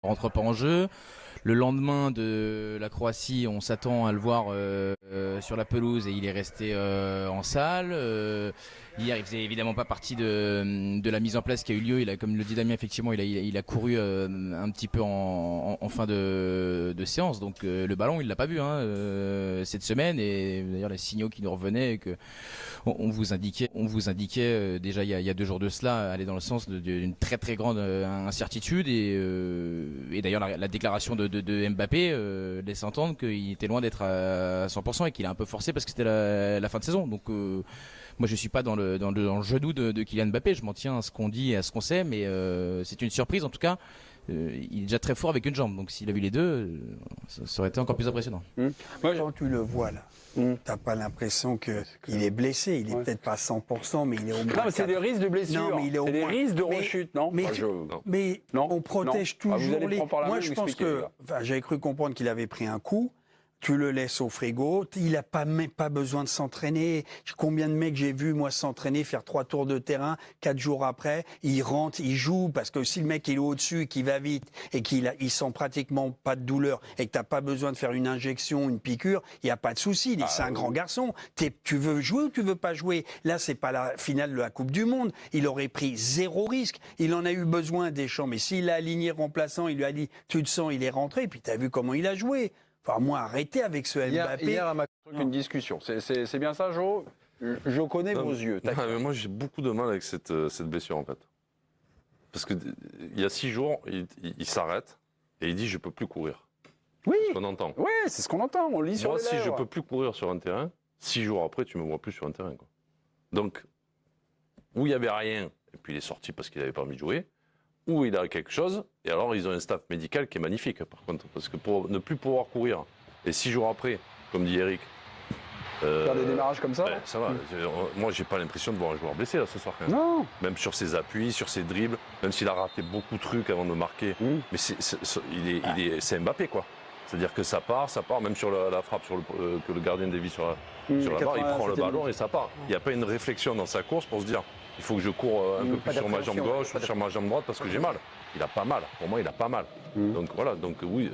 rentre pas en jeu. Le lendemain de la Croatie, on s'attend à le voir sur la pelouse et il est resté en salle. Hier, il faisait évidemment pas partie de la mise en place qui a eu lieu. Comme le dit Damien, effectivement, il a couru un petit peu en fin de séance. Donc le ballon, il l'a pas vu cette semaine. Et d'ailleurs, les signaux qui nous revenaient, que on vous indiquait déjà il y a 2 jours de cela, aller dans le sens d'une très très grande incertitude. Et d'ailleurs, la déclaration de Mbappé laisse entendre qu'il était loin d'être à 100% et qu'il a un peu forcé parce que c'était la fin de saison. Donc moi je suis pas dans le genou de Kylian Mbappé, je m'en tiens à ce qu'on dit et à ce qu'on sait, mais c'est une surprise en tout cas. Il est déjà très fort avec une jambe, donc s'il a vu les deux, ça aurait été encore plus impressionnant. Quand tu le vois là, t'as pas l'impression qu'il est blessé, il est peut-être pas à 100%, mais il est au moins. Non, mais c'est des risques de blessure. Non, mais il est au c'est des moins. risques de rechute, non Mais Non. on protège Non. toujours Vous allez les. prendre par la Moi, main, je vous pense expliquez, que. là. Enfin, j'avais cru comprendre qu'il avait pris un coup. Tu le laisses au frigo, il n'a même pas besoin de s'entraîner. Combien de mecs j'ai vu, moi, s'entraîner, faire 3 tours de terrain, 4 jours après, il rentre, il joue, parce que si le mec il est au-dessus et qu'il va vite et il sent pratiquement pas de douleur et que t'as pas besoin de faire une injection, une piqûre, il n'y a pas de souci. C'est un grand garçon. Tu veux jouer ou tu veux pas jouer? Là, c'est pas la finale de la Coupe du Monde. Il aurait pris 0 risque. Il en a eu besoin, Deschamps. Mais s'il a aligné remplaçant, il lui a dit, tu te sens, il est rentré, puis tu as vu comment il a joué. Enfin, moi, arrêtez avec ce Mbappé. Hier à Macron, une discussion. C'est bien ça, Jo? Je connais vos yeux. Non, mais moi, j'ai beaucoup de mal avec cette blessure, en fait. Parce que il y a 6 jours, il s'arrête et il dit « je peux plus courir ». Oui. C'est ce qu'on entend. Oui, c'est ce qu'on entend. On lit sur Moi, les si lèvres. je peux plus courir sur un terrain, 6 jours après, tu me vois plus sur un terrain, quoi. Donc, où il y avait rien, et puis il est sorti parce qu'il n'avait pas envie de jouer, ou il a quelque chose, et alors ils ont un staff médical qui est magnifique, par contre, parce que pour ne plus pouvoir courir, et 6 jours après, comme dit Eric, Faire des démarrages comme ça ça va. Moi, j'ai pas l'impression de voir un joueur blessé là ce soir. Quand même. Non. Même sur ses appuis, sur ses dribbles, même s'il a raté beaucoup de trucs avant de marquer, mais c'est Mbappé, quoi. C'est-à-dire que ça part, même sur la frappe que le gardien dévie sur la barre, il prend le ballon et ça part. Il n'y a pas une réflexion dans sa course pour se dire il faut que je cours un peu plus sur ma jambe gauche ou sur ma jambe droite parce que j'ai mal. Il a pas mal. Pour moi, il a pas mal. Donc voilà. Donc oui.